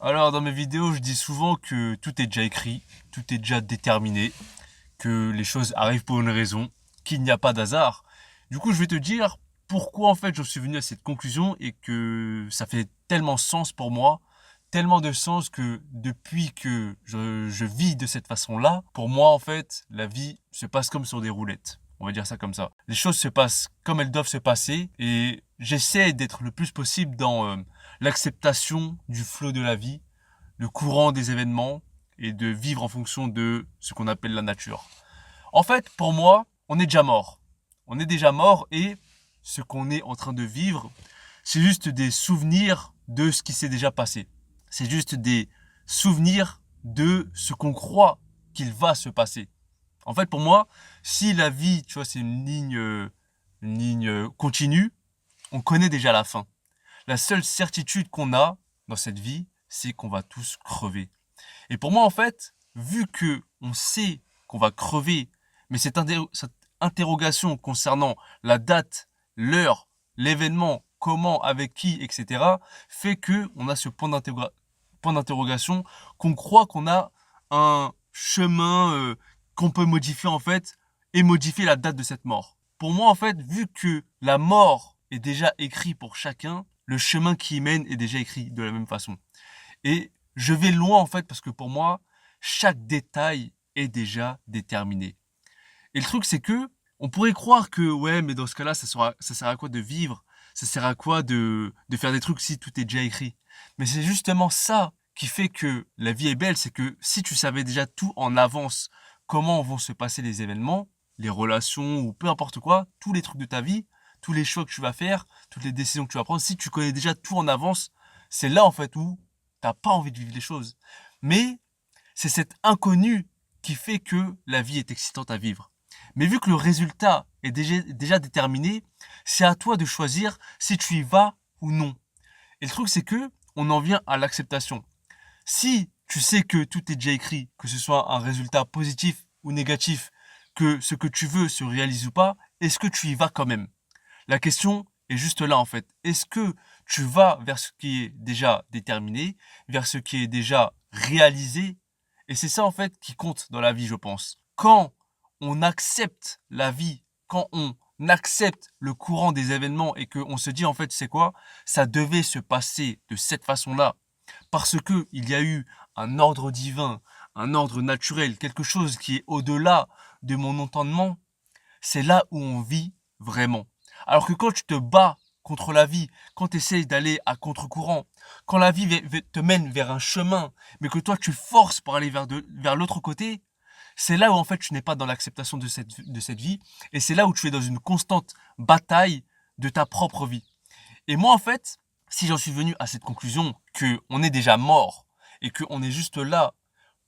Alors, dans mes vidéos, je dis souvent que tout est déjà écrit, tout est déjà déterminé, que les choses arrivent pour une raison, qu'il n'y a pas d'hasard. Du coup, je vais te dire pourquoi en fait j'en suis venu à cette conclusion et que ça fait tellement sens pour moi, tellement de sens que depuis que je vis de cette façon-là, pour moi en fait, la vie se passe comme sur des roulettes. On va dire ça comme ça. Les choses se passent comme elles doivent se passer et j'essaie d'être le plus possible dans l'acceptation du flot de la vie, le courant des événements et de vivre en fonction de ce qu'on appelle la nature. En fait, pour moi, on est déjà mort. On est déjà mort et ce qu'on est en train de vivre, c'est juste des souvenirs de ce qui s'est déjà passé. C'est juste des souvenirs de ce qu'on croit qu'il va se passer. En fait, pour moi, si la vie, tu vois, c'est une ligne continue, on connaît déjà la fin. La seule certitude qu'on a dans cette vie, c'est qu'on va tous crever. Et pour moi, en fait, vu que on sait qu'on va crever, mais cette interrogation concernant la date, l'heure, l'événement, comment, avec qui, etc., fait que on a ce point d'interrogation, qu'on croit qu'on a un chemin qu'on peut modifier en fait, et modifier la date de cette mort. Pour moi, en fait, vu que la mort est déjà écrite pour chacun, le chemin qui y mène est déjà écrit de la même façon. Et je vais loin en fait parce que pour moi, chaque détail est déjà déterminé. Et le truc c'est que on pourrait croire que ouais, mais dans ce cas-là, ça sert à quoi de vivre? Ça sert à quoi de faire des trucs si tout est déjà écrit? Mais c'est justement ça qui fait que la vie est belle, c'est que si tu savais déjà tout en avance, comment vont se passer les événements, les relations ou peu importe quoi, tous les trucs de ta vie, tous les choix que tu vas faire, toutes les décisions que tu vas prendre, si tu connais déjà tout en avance, c'est là en fait où t'as pas envie de vivre les choses. Mais c'est cet inconnu qui fait que la vie est excitante à vivre. Mais vu que le résultat est déjà déterminé, c'est à toi de choisir si tu y vas ou non. Et le truc, c'est que on en vient à l'acceptation. Si tu sais que tout est déjà écrit, que ce soit un résultat positif ou négatif, que ce que tu veux se réalise ou pas, est-ce que tu y vas quand même? La question est juste là en fait. Est-ce que tu vas vers ce qui est déjà déterminé, vers ce qui est déjà réalisé? Et c'est ça en fait qui compte dans la vie, je pense. Quand on accepte la vie, quand on accepte le courant des événements et qu'on se dit en fait c'est quoi, ça devait se passer de cette façon-là parce que il y a eu un ordre divin, un ordre naturel, quelque chose qui est au-delà de mon entendement, c'est là où on vit vraiment. Alors que quand tu te bats contre la vie, quand tu essayes d'aller à contre-courant, quand la vie te mène vers un chemin, mais que toi tu forces pour aller vers l'autre côté, c'est là où en fait tu n'es pas dans l'acceptation de cette vie, et c'est là où tu es dans une constante bataille de ta propre vie. Et moi en fait, si j'en suis venu à cette conclusion que on est déjà mort, et qu'on est juste là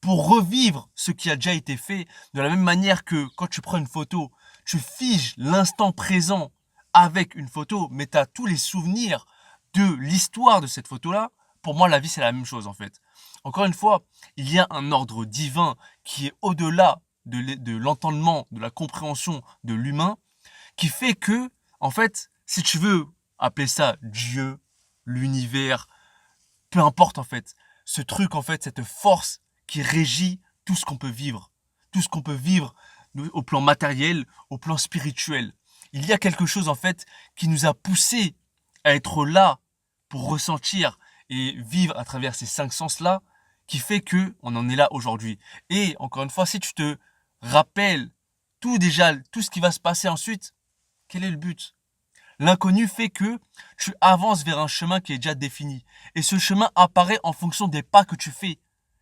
pour revivre ce qui a déjà été fait, de la même manière que quand tu prends une photo, tu figes l'instant présent avec une photo, mais tu as tous les souvenirs de l'histoire de cette photo-là. Pour moi, la vie, c'est la même chose en fait. Encore une fois, il y a un ordre divin qui est au-delà de l'entendement, de la compréhension de l'humain, qui fait que, en fait, si tu veux appeler ça Dieu, l'univers, peu importe en fait, ce truc en fait, cette force qui régit tout ce qu'on peut vivre. Tout ce qu'on peut vivre au plan matériel, au plan spirituel. Il y a quelque chose en fait qui nous a poussé à être là pour ressentir et vivre à travers ces cinq sens-là qui fait que on en est là aujourd'hui. Et encore une fois, si tu te rappelles tout ce qui va se passer ensuite, quel est le but? L'inconnu fait que tu avances vers un chemin qui est déjà défini. Et ce chemin apparaît en fonction des pas que tu fais.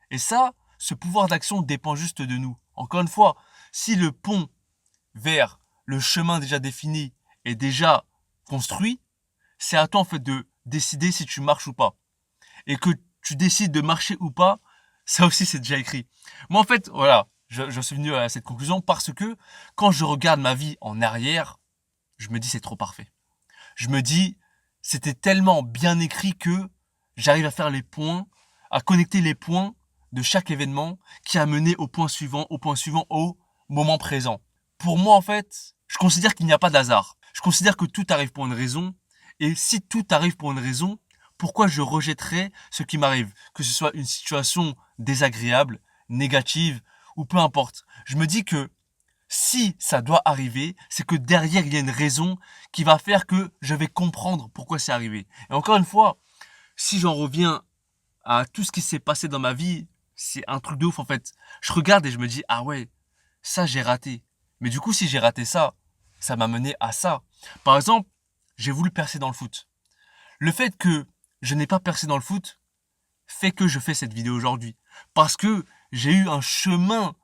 Et ça, ce pouvoir d'action dépend juste de nous. Encore une fois, si le pont vers le chemin déjà défini est déjà construit, c'est à toi en fait de décider si tu marches ou pas. Et que tu décides de marcher ou pas, ça aussi c'est déjà écrit. Moi en fait, voilà, j'en suis venu à cette conclusion parce que quand je regarde ma vie en arrière, je me dis c'est trop parfait. Je me dis, c'était tellement bien écrit que j'arrive à faire les points, à connecter les points de chaque événement qui a mené au point suivant, au moment présent. Pour moi, en fait, je considère qu'il n'y a pas d'hasard. Je considère que tout arrive pour une raison. Et si tout arrive pour une raison, Pourquoi je rejetterais ce qui m'arrive? Que ce soit une situation désagréable, négative, ou peu importe. Je me dis que si ça doit arriver, c'est que derrière, il y a une raison qui va faire que je vais comprendre pourquoi c'est arrivé. Et encore une fois, si j'en reviens à tout ce qui s'est passé dans ma vie, c'est un truc de ouf en fait. Je regarde et je me dis, ah ouais, ça j'ai raté. Mais du coup, si j'ai raté ça, ça m'a mené à ça. Par exemple, j'ai voulu percer dans le foot. Le fait que je n'ai pas percé dans le foot fait que je fais cette vidéo aujourd'hui. Parce que j'ai eu un chemin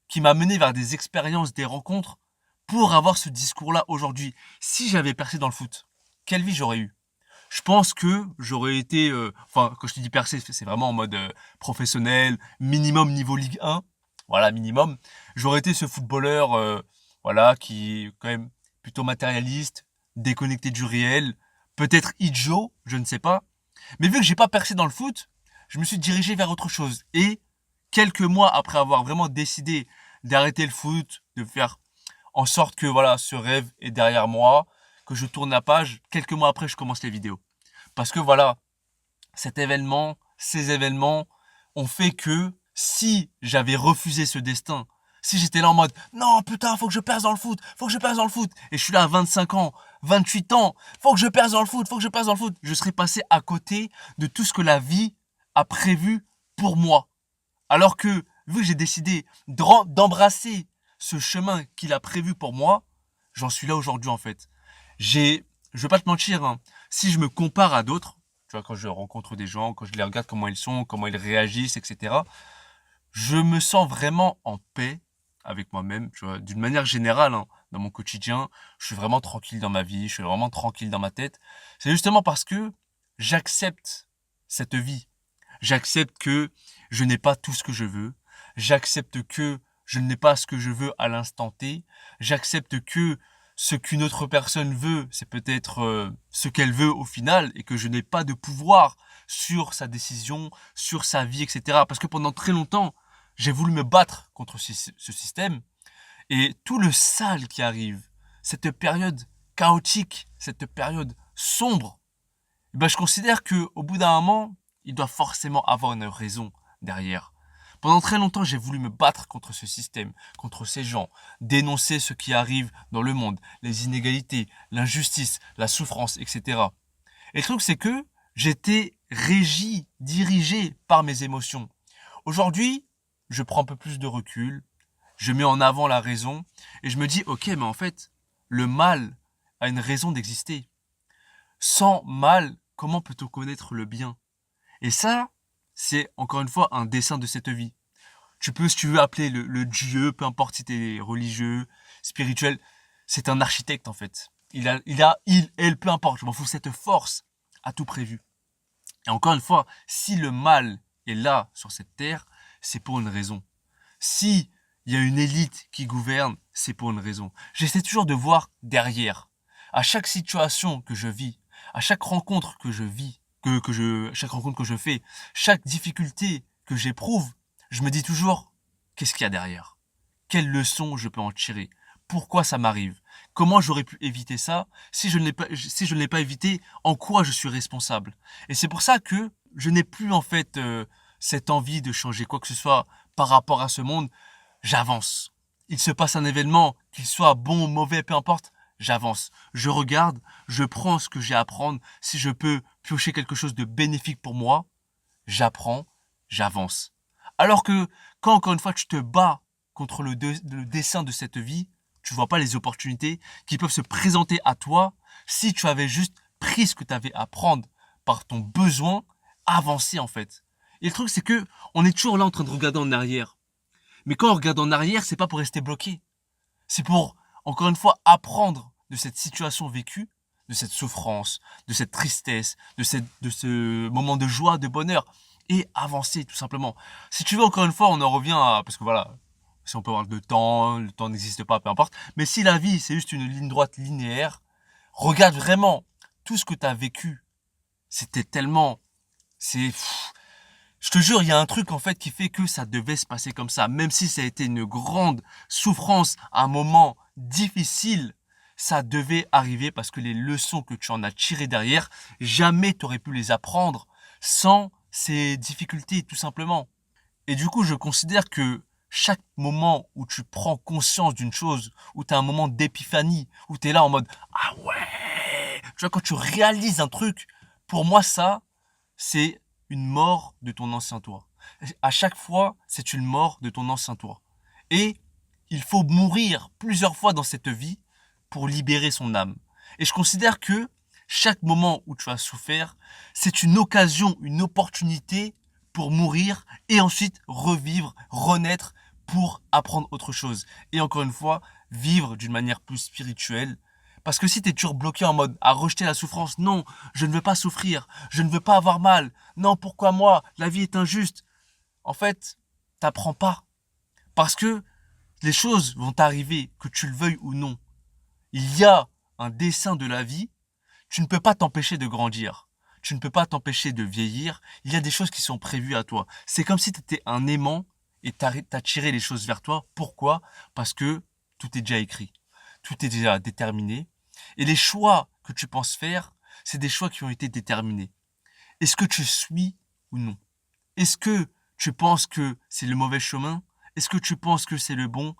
qui m'a mené vers des expériences, des rencontres pour avoir ce discours-là aujourd'hui. Si j'avais percé dans le foot, quelle vie j'aurais eu? Je pense que j'aurais été, enfin, quand je te dis percer, c'est vraiment en mode professionnel, minimum niveau Ligue 1. Voilà, minimum. J'aurais été ce footballeur, voilà, qui est quand même plutôt matérialiste, déconnecté du réel, peut-être idiot, je ne sais pas. Mais vu que j'ai pas percé dans le foot, je me suis dirigé vers autre chose. Et quelques mois après avoir vraiment décidé d'arrêter le foot, de faire en sorte que voilà, ce rêve est derrière moi, que je tourne la page, quelques mois après, je commence les vidéos. Parce que voilà, cet événement, ces événements ont fait que si j'avais refusé ce destin, si j'étais là en mode non putain faut que je perce dans le foot, faut que je perce dans le foot, et je suis là à 25 ans, 28 ans, faut que je perce dans le foot, faut que je perce dans le foot, je serais passé à côté de tout ce que la vie a prévu pour moi. Alors que vu que j'ai décidé d'embrasser ce chemin qu'il a prévu pour moi, j'en suis là aujourd'hui en fait. Je vais pas te mentir, hein, si je me compare à d'autres, tu vois, quand je rencontre des gens, quand je les regarde comment ils sont, comment ils réagissent, etc., je me sens vraiment en paix avec moi-même, tu vois, d'une manière générale, hein, dans mon quotidien, je suis vraiment tranquille dans ma vie, je suis vraiment tranquille dans ma tête. C'est justement parce que j'accepte cette vie. J'accepte que je n'ai pas tout ce que je veux. J'accepte que je n'ai pas ce que je veux à l'instant T. J'accepte que ce qu'une autre personne veut, c'est peut-être ce qu'elle veut au final et que je n'ai pas de pouvoir sur sa décision, sur sa vie, etc. Parce que pendant très longtemps, j'ai voulu me battre contre ce système et tout le sale qui arrive, cette période chaotique, cette période sombre, eh ben, je considère que au bout d'un moment, il doit forcément avoir une raison derrière. Pendant très longtemps, j'ai voulu me battre contre ce système, contre ces gens, dénoncer ce qui arrive dans le monde, les inégalités, l'injustice, la souffrance, etc. Et le truc, c'est que j'étais régi, dirigé par mes émotions. Aujourd'hui, je prends un peu plus de recul, je mets en avant la raison, et je me dis, ok, mais en fait, le mal a une raison d'exister. Sans mal, comment peut-on connaître le bien? Et ça, c'est encore une fois un dessin de cette vie. Tu peux, si tu veux, appeler le Dieu, peu importe si t'es religieux, spirituel, c'est un architecte en fait. Elle, peu importe, je m'en fous, cette force a tout prévu. Et encore une fois, si le mal est là sur cette terre, c'est pour une raison. Si il y a une élite qui gouverne, c'est pour une raison. J'essaie toujours de voir derrière. À chaque situation que je vis, à chaque rencontre que je vis, chaque rencontre que je fais, chaque difficulté que j'éprouve, je me dis toujours, qu'est-ce qu'il y a derrière? Quelle leçon je peux en tirer? Pourquoi ça m'arrive? Comment j'aurais pu éviter ça? Si je ne l'ai pas évité, en quoi je suis responsable? Et c'est pour ça que je n'ai plus en fait cette envie de changer quoi que ce soit par rapport à ce monde. J'avance. Il se passe un événement, qu'il soit bon ou mauvais, peu importe, j'avance. Je regarde, je prends ce que j'ai à prendre. Si je peux piocher quelque chose de bénéfique pour moi, j'apprends, j'avance. Alors que quand encore une fois tu te bats contre le dessin de cette vie, tu vois pas les opportunités qui peuvent se présenter à toi si tu avais juste pris ce que tu avais à prendre par ton besoin, avancer en fait. Et le truc c'est que on est toujours là en train de regarder en arrière. Mais quand on regarde en arrière, c'est pas pour rester bloqué. C'est pour, encore une fois, apprendre de cette situation vécue, de cette souffrance, de cette tristesse, de ce moment de joie, de bonheur, et avancer tout simplement. Si tu veux, encore une fois, on en revient à, parce que voilà, si on peut avoir de temps, le temps n'existe pas, peu importe, mais si la vie, c'est juste une ligne droite linéaire, regarde vraiment tout ce que tu as vécu. C'était tellement, c'est, je te jure, il y a un truc en fait qui fait que ça devait se passer comme ça. Même si ça a été une grande souffrance, un moment difficile, ça devait arriver parce que les leçons que tu en as tirées derrière, jamais tu aurais pu les apprendre sans ces difficultés, tout simplement. Et du coup, je considère que chaque moment où tu prends conscience d'une chose, où tu as un moment d'épiphanie, où tu es là en mode « Ah ouais !» Tu vois, quand tu réalises un truc, pour moi, ça, c'est une mort de ton ancien toi. À chaque fois, c'est une mort de ton ancien toi. Et il faut mourir plusieurs fois dans cette vie pour libérer son âme. Et je considère que chaque moment où tu as souffert, c'est une occasion, une opportunité pour mourir et ensuite revivre, renaître pour apprendre autre chose. Et encore une fois, vivre d'une manière plus spirituelle. Parce que si tu es toujours bloqué en mode à rejeter la souffrance, non, je ne veux pas souffrir, je ne veux pas avoir mal, non, pourquoi moi, la vie est injuste. En fait, t'apprends pas. Parce que les choses vont t'arriver, que tu le veuilles ou non. Il y a un dessein de la vie, tu ne peux pas t'empêcher de grandir. Tu ne peux pas t'empêcher de vieillir. Il y a des choses qui sont prévues à toi. C'est comme si tu étais un aimant et t'as tiré les choses vers toi. Pourquoi? Parce que tout est déjà écrit. Tout est déjà déterminé. Et les choix que tu penses faire, c'est des choix qui ont été déterminés. Est-ce que tu suis ou non? Est-ce que tu penses que c'est le mauvais chemin? Est-ce que tu penses que c'est le bon?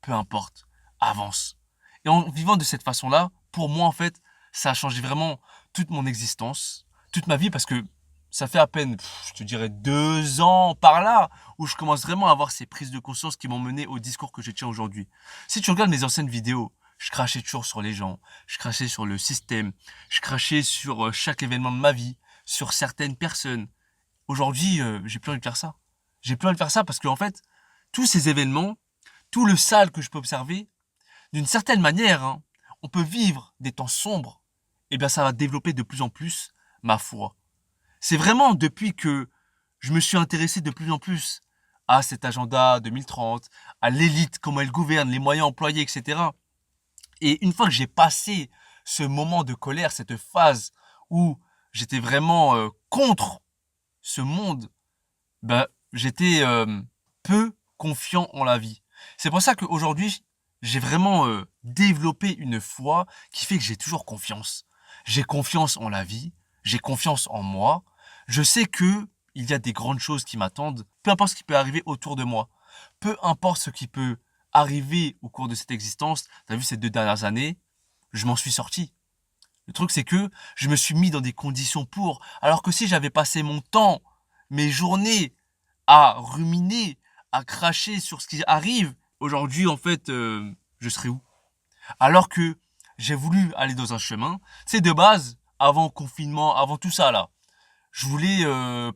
Peu importe. Avance. Et en vivant de cette façon-là, pour moi, en fait, ça a changé vraiment toute mon existence, toute ma vie, parce que ça fait à peine, je te dirais, 2 ans par là, où je commence vraiment à avoir ces prises de conscience qui m'ont mené au discours que je tiens aujourd'hui. Si tu regardes mes anciennes vidéos, je crachais toujours sur les gens, je crachais sur le système, je crachais sur chaque événement de ma vie, sur certaines personnes. Aujourd'hui, j'ai plus envie de faire ça. J'ai plus envie de faire ça parce qu'en fait, tous ces événements, tout le sale que je peux observer, d'une certaine manière, hein, on peut vivre des temps sombres, et bien ça va développer de plus en plus ma foi. C'est vraiment depuis que je me suis intéressé de plus en plus à cet agenda 2030, à l'élite, comment elle gouverne, les moyens employés, etc. Et une fois que j'ai passé ce moment de colère, cette phase où j'étais vraiment contre ce monde, ben, j'étais peu confiant en la vie. C'est pour ça qu'aujourd'hui, j'ai vraiment développé une foi qui fait que j'ai toujours confiance. J'ai confiance en la vie, j'ai confiance en moi. Je sais que il y a des grandes choses qui m'attendent, peu importe ce qui peut arriver autour de moi. Peu importe ce qui peut arriver au cours de cette existence. T'as vu ces 2 dernières années, je m'en suis sorti. Le truc, c'est que je me suis mis dans des conditions pour. Alors que si j'avais passé mon temps, mes journées, à ruminer, à cracher sur ce qui arrive, aujourd'hui, en fait, je serais où? Alors que j'ai voulu aller dans un chemin. C'est de base, avant confinement, avant tout ça, là. Je voulais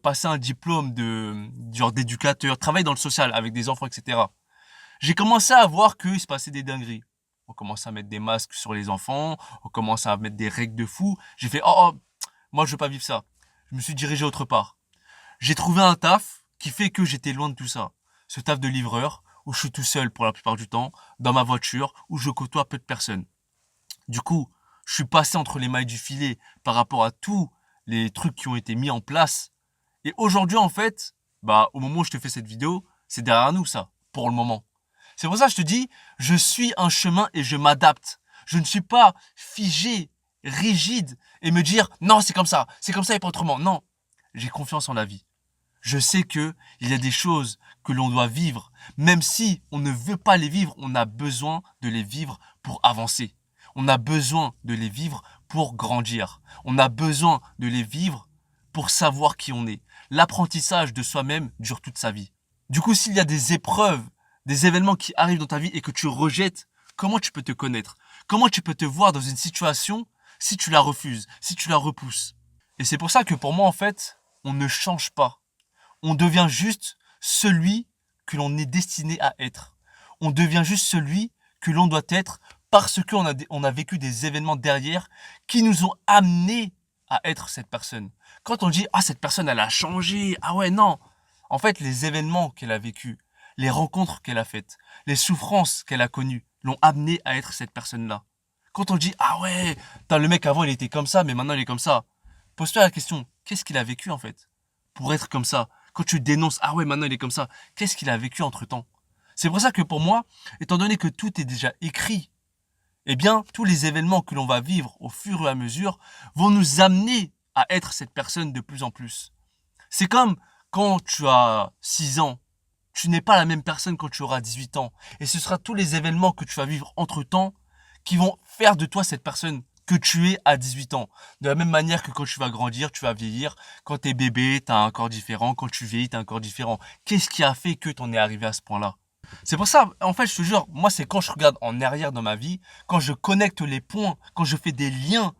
passer un diplôme de genre d'éducateur, travailler dans le social avec des enfants, etc. J'ai commencé à voir qu'il se passait des dingueries. On commençait à mettre des masques sur les enfants, on commençait à mettre des règles de fou. J'ai fait, oh, moi je veux pas vivre ça. Je me suis dirigé autre part. J'ai trouvé un taf qui fait que j'étais loin de tout ça. Ce taf de livreur, où je suis tout seul pour la plupart du temps, dans ma voiture, où je côtoie peu de personnes. Du coup, je suis passé entre les mailles du filet par rapport à tous les trucs qui ont été mis en place. Et aujourd'hui, en fait, bah, au moment où je te fais cette vidéo, c'est derrière nous, ça, pour le moment. C'est pour ça que je te dis, je suis un chemin et je m'adapte. Je ne suis pas figé, rigide et me dire, non, c'est comme ça et pas autrement. Non, j'ai confiance en la vie. Je sais que il y a des choses que l'on doit vivre. Même si on ne veut pas les vivre, on a besoin de les vivre pour avancer. On a besoin de les vivre pour grandir. On a besoin de les vivre pour savoir qui on est. L'apprentissage de soi-même dure toute sa vie. Du coup, s'il y a des épreuves, des événements qui arrivent dans ta vie et que tu rejettes, comment tu peux te connaître? Comment tu peux te voir dans une situation si tu la refuses, si tu la repousses? Et c'est pour ça que pour moi, en fait, on ne change pas. On devient juste celui que l'on est destiné à être. On devient juste celui que l'on doit être parce on a vécu des événements derrière qui nous ont amenés à être cette personne. Quand on dit « Ah, cette personne, elle a changé. Ah ouais, non ». En fait, les événements qu'elle a vécus, les rencontres qu'elle a faites, les souffrances qu'elle a connues l'ont amenée à être cette personne-là. Quand on dit « Ah ouais, le mec avant, il était comme ça, mais maintenant, il est comme ça ». Pose-toi la question, qu'est-ce qu'il a vécu en fait pour être comme ça? Quand tu dénonces, ah ouais, maintenant il est comme ça, qu'est-ce qu'il a vécu entre-temps? C'est pour ça que pour moi, étant donné que tout est déjà écrit, eh bien, tous les événements que l'on va vivre au fur et à mesure vont nous amener à être cette personne de plus en plus. C'est comme quand tu as 6 ans, tu n'es pas la même personne quand tu auras 18 ans. Et ce sera tous les événements que tu vas vivre entre-temps qui vont faire de toi cette personne que tu es à 18 ans. De la même manière que quand tu vas grandir, tu vas vieillir. Quand tu es bébé, tu as un corps différent. Quand tu vieillis, tu as un corps différent. Qu'est-ce qui a fait que tu en es arrivé à ce point-là? C'est pour ça, en fait, je te jure, moi, c'est quand je regarde en arrière dans ma vie, quand je connecte les points, quand je fais des liens,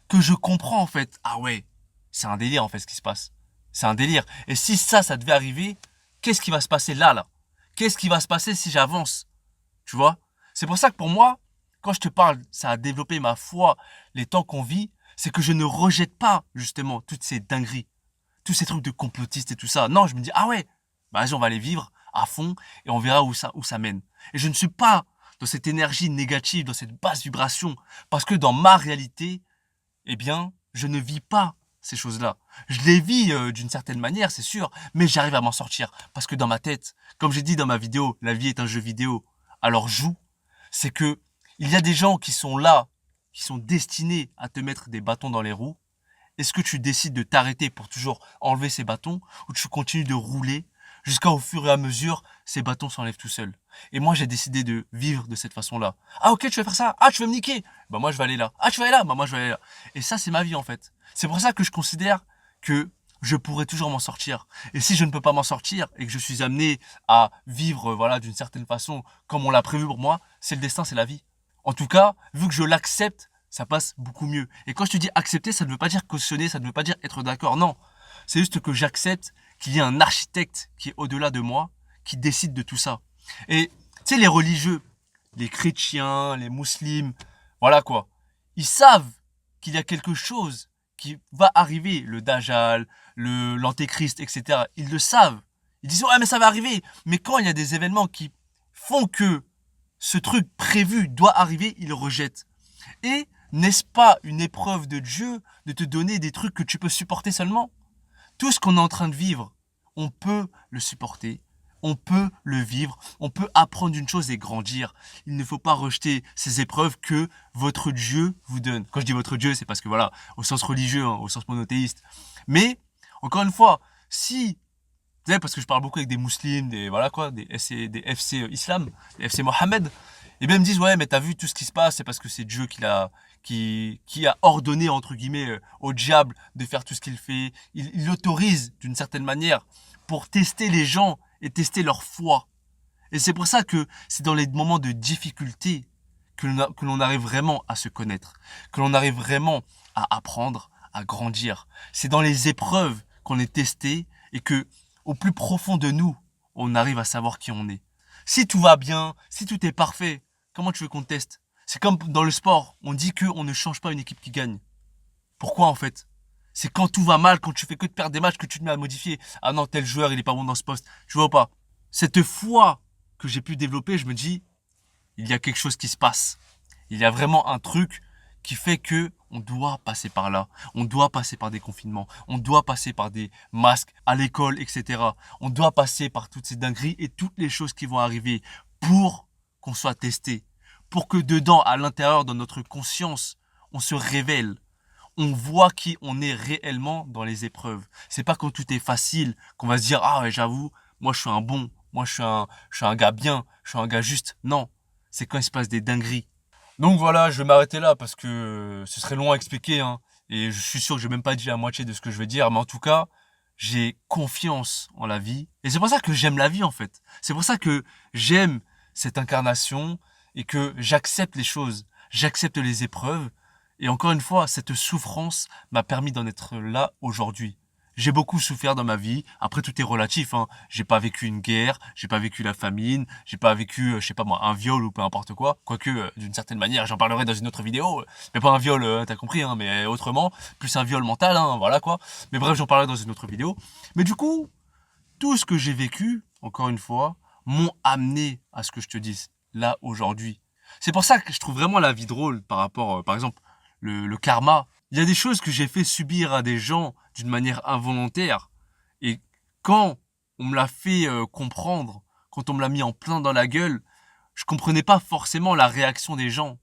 que je comprends, en fait, ah ouais, c'est un délire, en fait, ce qui se passe. C'est un délire. Et si ça devait arriver, qu'est-ce qui va se passer là? Qu'est-ce qui va se passer si j'avance? Tu vois? C'est pour ça que pour moi, quand je te parle, ça a développé ma foi, les temps qu'on vit, c'est que je ne rejette pas, justement, toutes ces dingueries, tous ces trucs de complotistes et tout ça. Non, je me dis, ah ouais, bah vas-y, on va les vivre à fond et on verra où ça mène. Et je ne suis pas dans cette énergie négative, dans cette basse vibration, parce que dans ma réalité, eh bien, je ne vis pas ces choses-là. Je les vis d'une certaine manière, c'est sûr, mais j'arrive à m'en sortir. Parce que dans ma tête, comme j'ai dit dans ma vidéo, la vie est un jeu vidéo, alors joue, c'est que il y a des gens qui sont là, qui sont destinés à te mettre des bâtons dans les roues. Est-ce que tu décides de t'arrêter pour toujours enlever ces bâtons ou tu continues de rouler jusqu'à au fur et à mesure, ces bâtons s'enlèvent tout seuls. Et moi, j'ai décidé de vivre de cette façon-là. Ah ok, tu veux faire ça? Ah, tu veux me niquer? Bah moi, je vais aller là. Ah, tu vas aller là? Bah moi, je vais aller là. Et ça, c'est ma vie en fait. C'est pour ça que je considère que je pourrais toujours m'en sortir. Et si je ne peux pas m'en sortir et que je suis amené à vivre voilà d'une certaine façon comme on l'a prévu pour moi, c'est le destin, c'est la vie. En tout cas, vu que je l'accepte, ça passe beaucoup mieux. Et quand je te dis accepter, ça ne veut pas dire cautionner, ça ne veut pas dire être d'accord. Non, c'est juste que j'accepte qu'il y ait un architecte qui est au-delà de moi, qui décide de tout ça. Et tu sais, les religieux, les chrétiens, les musulmans, voilà quoi, ils savent qu'il y a quelque chose qui va arriver, le Dajjal, l'Antéchrist, etc. Ils le savent. Ils disent, ouais, mais ça va arriver. Mais quand il y a des événements qui font que ce truc prévu doit arriver, ils rejettent. Et n'est-ce pas une épreuve de Dieu de te donner des trucs que tu peux supporter seulement? Tout ce qu'on est en train de vivre, on peut le supporter, on peut le vivre, on peut apprendre une chose et grandir. Il ne faut pas rejeter ces épreuves que votre Dieu vous donne. Quand je dis votre Dieu, c'est parce que voilà, au sens religieux, hein, au sens monothéiste. Mais, encore une fois, si, tu sais, parce que je parle beaucoup avec des musulmans, des, voilà quoi, des FC Islam, des FC Mohammed, et bien ils me disent, ouais, mais t'as vu tout ce qui se passe, c'est parce que c'est Dieu qui a ordonné, entre guillemets, au diable de faire tout ce qu'il fait. Il l'autorise, d'une certaine manière, pour tester les gens et tester leur foi. Et c'est pour ça que c'est dans les moments de difficulté que l'on arrive vraiment à se connaître, que l'on arrive vraiment à apprendre, à grandir. C'est dans les épreuves qu'on est testé et que, au plus profond de nous, on arrive à savoir qui on est. Si tout va bien, si tout est parfait, comment tu veux qu'on te teste? C'est comme dans le sport, on dit qu'on ne change pas une équipe qui gagne. Pourquoi en fait? C'est quand tout va mal, quand tu fais que de perdre des matchs que tu te mets à modifier. Ah non, tel joueur, il est pas bon dans ce poste. Tu vois ou pas? Cette foi que j'ai pu développer, je me dis, il y a quelque chose qui se passe. Il y a vraiment un truc qui fait que on doit passer par là. On doit passer par des confinements. On doit passer par des masques à l'école, etc. On doit passer par toutes ces dingueries et toutes les choses qui vont arriver pour qu'on soit testé. Pour que dedans, à l'intérieur de notre conscience, on se révèle. On voit qui on est réellement dans les épreuves. C'est pas quand tout est facile qu'on va se dire, ah ouais, j'avoue, moi je suis un bon, moi je suis un gars bien, je suis un gars juste. Non. C'est quand il se passe des dingueries. Donc voilà, je vais m'arrêter là parce que ce serait long à expliquer, hein. Et je suis sûr que je n'ai même pas dit la moitié de ce que je veux dire. Mais en tout cas, j'ai confiance en la vie. Et c'est pour ça que j'aime la vie, en fait. C'est pour ça que j'aime cette incarnation et que j'accepte les choses. J'accepte les épreuves. Et encore une fois, cette souffrance m'a permis d'en être là aujourd'hui. J'ai beaucoup souffert dans ma vie. Après, tout est relatif, hein. J'ai pas vécu une guerre, j'ai pas vécu la famine, j'ai pas vécu, je sais pas moi, un viol ou peu importe quoi. Quoique, d'une certaine manière, j'en parlerai dans une autre vidéo. Mais pas un viol, t'as compris, hein, mais autrement, plus un viol mental, hein, voilà quoi. Mais bref, j'en parlerai dans une autre vidéo. Mais du coup, tout ce que j'ai vécu, encore une fois, m'ont amené à ce que je te dise là aujourd'hui. C'est pour ça que je trouve vraiment la vie drôle par rapport, par exemple, le karma. Il y a des choses que j'ai fait subir à des gens d'une manière involontaire. Et quand on me l'a fait comprendre, quand on me l'a mis en plein dans la gueule, je comprenais pas forcément la réaction des gens.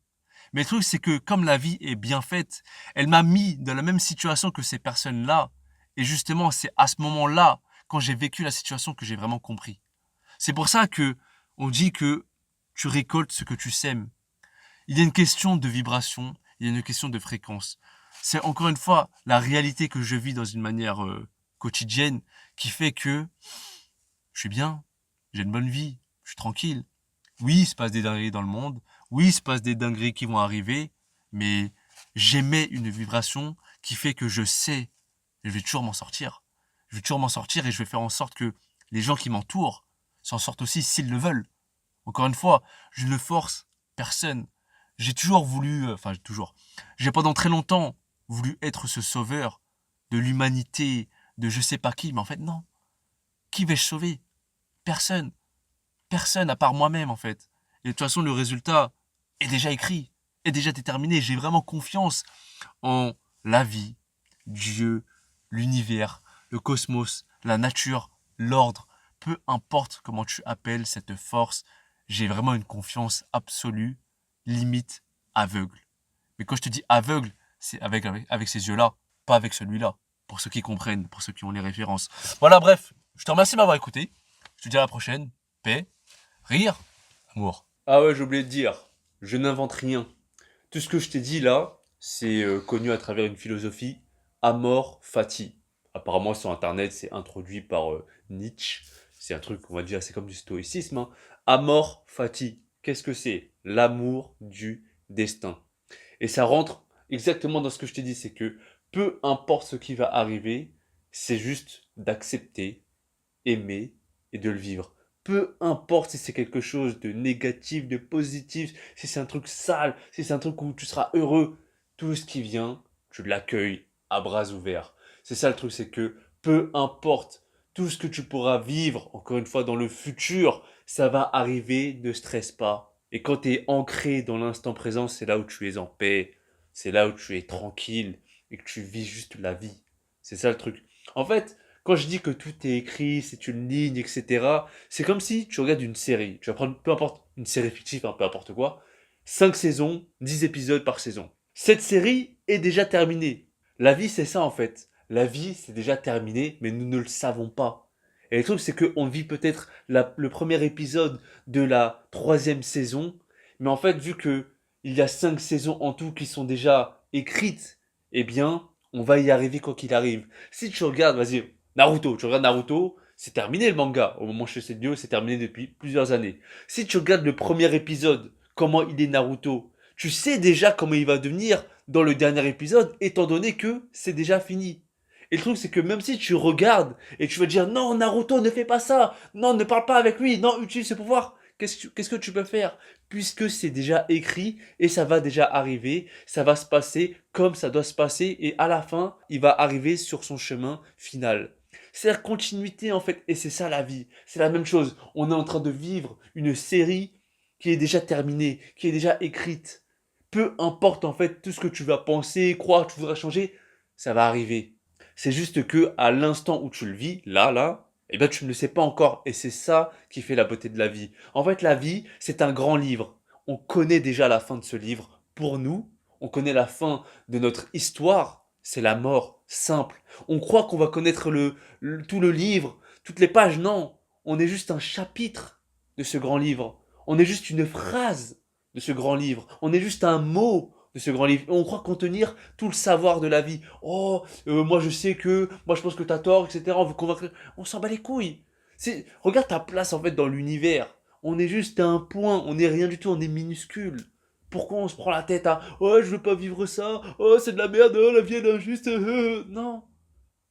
Mais le truc, c'est que comme la vie est bien faite, elle m'a mis dans la même situation que ces personnes-là. Et justement, c'est à ce moment-là, quand j'ai vécu la situation, que j'ai vraiment compris. C'est pour ça que on dit que tu récoltes ce que tu sèmes. Il y a une question de vibration, il y a une question de fréquence. C'est encore une fois la réalité que je vis dans une manière quotidienne qui fait que je suis bien, j'ai une bonne vie, je suis tranquille. Oui, il se passe des dingueries dans le monde, oui, il se passe des dingueries qui vont arriver, mais j'émets une vibration qui fait que je sais, je vais toujours m'en sortir. Je vais toujours m'en sortir et je vais faire en sorte que les gens qui m'entourent s'en sortent aussi s'ils le veulent. Encore une fois, je ne force personne. J'ai toujours voulu, j'ai pendant très longtemps voulu être ce sauveur de l'humanité, de je sais pas qui, mais en fait non. Qui vais-je sauver? Personne. Personne à part moi-même en fait. Et de toute façon, le résultat est déjà écrit, est déjà déterminé. J'ai vraiment confiance en la vie, Dieu, l'univers, le cosmos, la nature, l'ordre. Peu importe comment tu appelles cette force, j'ai vraiment une confiance absolue, limite aveugle. Mais quand je te dis aveugle, c'est avec ces yeux-là, pas avec celui-là. Pour ceux qui comprennent, pour ceux qui ont les références. Voilà, bref, je te remercie de m'avoir écouté. Je te dis à la prochaine. Paix, rire, amour. Ah ouais, j'ai oublié de dire, je n'invente rien. Tout ce que je t'ai dit là, c'est connu à travers une philosophie, amor fati. Apparemment sur internet, c'est introduit par Nietzsche. C'est un truc, on va dire, c'est comme du stoïcisme. Hein. Amor fati, qu'est-ce que c'est? L'amour du destin. Et ça rentre exactement dans ce que je t'ai dit, c'est que peu importe ce qui va arriver, c'est juste d'accepter, aimer et de le vivre. Peu importe si c'est quelque chose de négatif, de positif, si c'est un truc sale, si c'est un truc où tu seras heureux, tout ce qui vient, tu l'accueilles à bras ouverts. C'est ça le truc, c'est que peu importe tout ce que tu pourras vivre, encore une fois, dans le futur, ça va arriver, ne stresse pas. Et quand tu es ancré dans l'instant présent, c'est là où tu es en paix, c'est là où tu es tranquille et que tu vis juste la vie. C'est ça le truc. En fait, quand je dis que tout est écrit, c'est une ligne, etc., c'est comme si tu regardes une série. Tu vas prendre, peu importe, une série fictive, hein, peu importe quoi. 5 saisons, 10 épisodes par saison. Cette série est déjà terminée. La vie, c'est ça en fait. La vie, c'est déjà terminé, mais nous ne le savons pas. Et le truc, c'est qu'on vit peut-être le premier épisode de la troisième saison, mais en fait, vu que il y a 5 saisons en tout qui sont déjà écrites, eh bien, on va y arriver quoi qu'il arrive. Si tu regardes, vas-y, Naruto, tu regardes Naruto, c'est terminé le manga. Au moment où je fais cette vidéo, c'est terminé depuis plusieurs années. Si tu regardes le premier épisode, comment il est Naruto, tu sais déjà comment il va devenir dans le dernier épisode, étant donné que c'est déjà fini. Et le truc, c'est que même si tu regardes et tu vas dire non, Naruto, ne fais pas ça, non, ne parle pas avec lui, non, utilise ce pouvoir, qu'est-ce que tu peux faire? Puisque c'est déjà écrit et ça va déjà arriver, ça va se passer comme ça doit se passer et à la fin, il va arriver sur son chemin final. C'est la continuité en fait et c'est ça la vie. C'est la même chose. On est en train de vivre une série qui est déjà terminée, qui est déjà écrite. Peu importe en fait tout ce que tu vas penser, croire, tu voudras changer, ça va arriver. C'est juste que à l'instant où tu le vis, là, eh ben tu ne le sais pas encore et c'est ça qui fait la beauté de la vie. En fait, la vie, c'est un grand livre. On connaît déjà la fin de ce livre. Pour nous, on connaît la fin de notre histoire, c'est la mort, simple. On croit qu'on va connaître tout le livre, toutes les pages, non. On est juste un chapitre de ce grand livre. On est juste une phrase de ce grand livre. On est juste un mot de ce grand livre. On croit contenir tout le savoir de la vie. Oh, moi je sais que, moi je pense que t'as tort, etc. On veut convaincre. On s'en bat les couilles. Regarde ta place en fait dans l'univers. On est juste un point, on n'est rien du tout, on est minuscule. Pourquoi on se prend la tête à oh je veux pas vivre ça, oh c'est de la merde, oh la vie elle est injuste, non.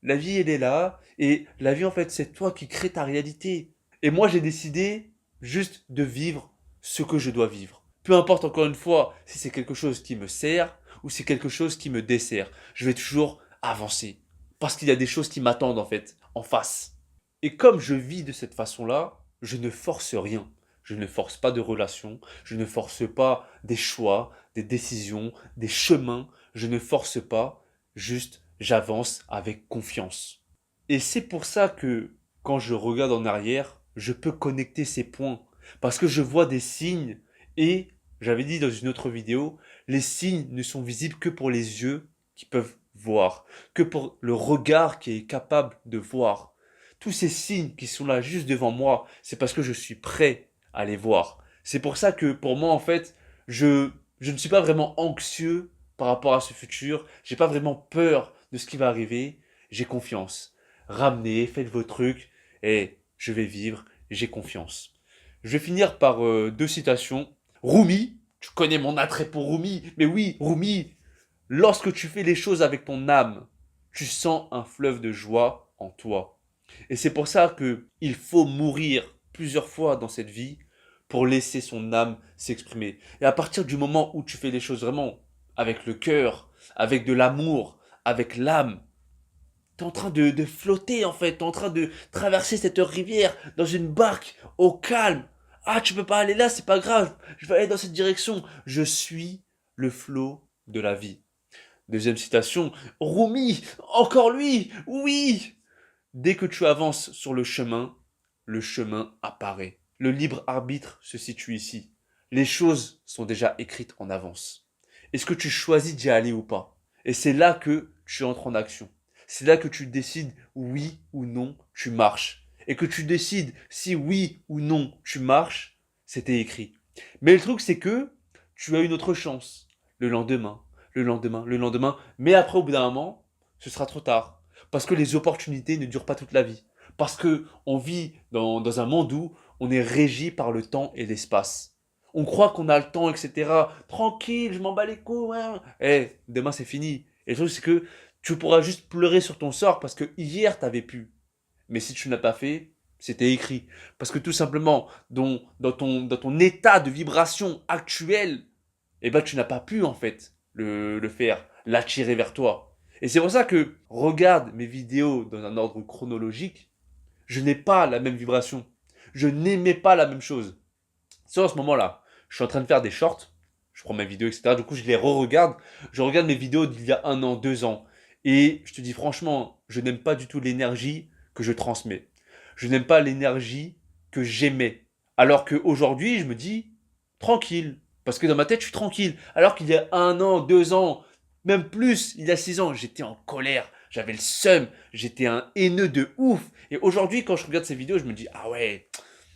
La vie elle est là, et la vie en fait c'est toi qui crée ta réalité. Et moi j'ai décidé juste de vivre ce que je dois vivre. Peu importe encore une fois si c'est quelque chose qui me sert ou si c'est quelque chose qui me dessert. Je vais toujours avancer. Parce qu'il y a des choses qui m'attendent en fait, en face. Et comme je vis de cette façon-là, je ne force rien. Je ne force pas de relations, je ne force pas des choix, des décisions, des chemins. Je ne force pas, juste j'avance avec confiance. Et c'est pour ça que quand je regarde en arrière, je peux connecter ces points. Parce que je vois des signes et j'avais dit dans une autre vidéo, les signes ne sont visibles que pour les yeux qui peuvent voir, que pour le regard qui est capable de voir. Tous ces signes qui sont là juste devant moi, c'est parce que je suis prêt à les voir. C'est pour ça que pour moi, en fait, je ne suis pas vraiment anxieux par rapport à ce futur. J'ai pas vraiment peur de ce qui va arriver. J'ai confiance. Ramenez, faites vos trucs et je vais vivre. J'ai confiance. Je vais finir par deux citations. Rumi, tu connais mon attrait pour Rumi, mais oui, Rumi, lorsque tu fais les choses avec ton âme, tu sens un fleuve de joie en toi. Et c'est pour ça que il faut mourir plusieurs fois dans cette vie pour laisser son âme s'exprimer. Et à partir du moment où tu fais les choses vraiment avec le cœur, avec de l'amour, avec l'âme, t'es en train de flotter en fait, t'es en train de traverser cette rivière dans une barque au calme. Ah, tu peux pas aller là, c'est pas grave, je vais aller dans cette direction. Je suis le flot de la vie. Deuxième citation, Rumi, encore lui, oui. Dès que tu avances sur le chemin apparaît. Le libre arbitre se situe ici. Les choses sont déjà écrites en avance. Est-ce que tu choisis d'y aller ou pas? Et c'est là que tu entres en action. C'est là que tu décides oui ou non tu marches. Et que tu décides si oui ou non tu marches, c'était écrit. Mais le truc c'est que tu as une autre chance. Le lendemain, le lendemain, le lendemain. Mais après au bout d'un moment, ce sera trop tard. Parce que les opportunités ne durent pas toute la vie. Parce que on vit dans un monde où on est régi par le temps et l'espace. On croit qu'on a le temps, etc. Tranquille, je m'en bats les couilles. Ouais. Eh, demain c'est fini. Et le truc c'est que tu pourras juste pleurer sur ton sort parce que hier t'avais pu. Mais si tu ne l'as pas fait, c'était écrit. Parce que tout simplement, dans ton état de vibration actuel, eh ben tu n'as pas pu en fait le faire, l'attirer vers toi. Et c'est pour ça que regarde mes vidéos dans un ordre chronologique, je n'ai pas la même vibration. Je n'aimais pas la même chose. C'est en ce moment-là, je suis en train de faire des shorts, je prends mes vidéos, etc. Du coup, je les re-regarde. Je regarde mes vidéos d'il y a 1 an, 2 ans. Et je te dis franchement, je n'aime pas du tout l'énergie que je transmets. Je n'aime pas l'énergie que j'aimais. Alors qu'aujourd'hui, je me dis, tranquille. Parce que dans ma tête, je suis tranquille. Alors qu'il y a 1 an, 2 ans, même plus, il y a 6 ans, j'étais en colère. J'avais le seum. J'étais un haineux de ouf. Et aujourd'hui, quand je regarde ces vidéos, je me dis, ah ouais,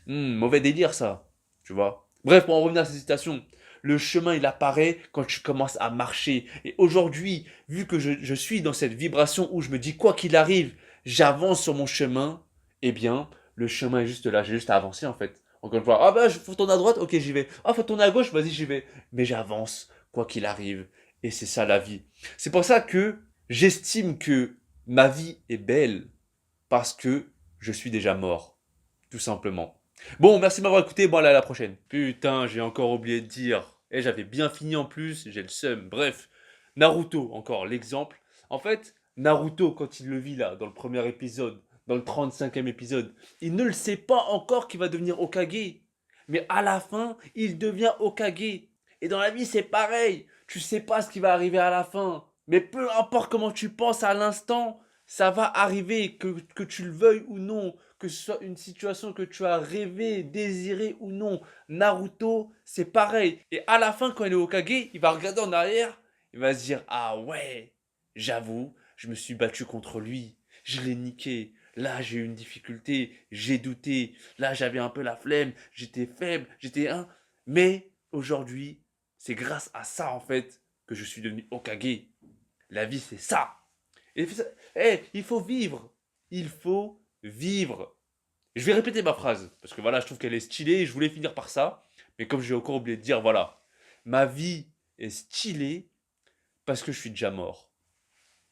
mauvais délire ça. Tu vois. Bref, pour en revenir à cette citation, le chemin il apparaît quand tu commences à marcher. Et aujourd'hui, vu que je suis dans cette vibration où je me dis quoi qu'il arrive, j'avance sur mon chemin, eh bien, le chemin est juste là. J'ai juste à avancer en fait. Encore une fois, ah bah, faut tourner à droite, ok, j'y vais. Ah, faut tourner à gauche, vas-y, j'y vais. Mais j'avance, quoi qu'il arrive. Et c'est ça la vie. C'est pour ça que j'estime que ma vie est belle parce que je suis déjà mort. Tout simplement. Bon, merci de m'avoir écouté. Bon, allez, à la prochaine. Putain, j'ai encore oublié de dire. Et j'avais bien fini en plus, j'ai le seum. Bref, Naruto, encore l'exemple. En fait, Naruto, quand il le vit là, dans le premier épisode, dans le 35e épisode, il ne le sait pas encore qu'il va devenir Hokage. Mais à la fin, il devient Hokage. Et dans la vie, c'est pareil. Tu sais pas ce qui va arriver à la fin. Mais peu importe comment tu penses à l'instant, ça va arriver, que tu le veuilles ou non, que ce soit une situation que tu as rêvé, désiré ou non. Naruto, c'est pareil. Et à la fin, quand il est Hokage, il va regarder en arrière, il va se dire, ah ouais, j'avoue, je me suis battu contre lui, je l'ai niqué. Là, j'ai eu une difficulté, j'ai douté. Là, j'avais un peu la flemme, j'étais faible, j'étais un. Mais aujourd'hui, c'est grâce à ça, en fait, que je suis devenu Hokage. La vie, c'est ça. Et il faut vivre. Il faut vivre. Je vais répéter ma phrase, parce que voilà, je trouve qu'elle est stylée, et je voulais finir par ça. Mais comme j'ai encore oublié de dire, voilà, ma vie est stylée parce que je suis déjà mort.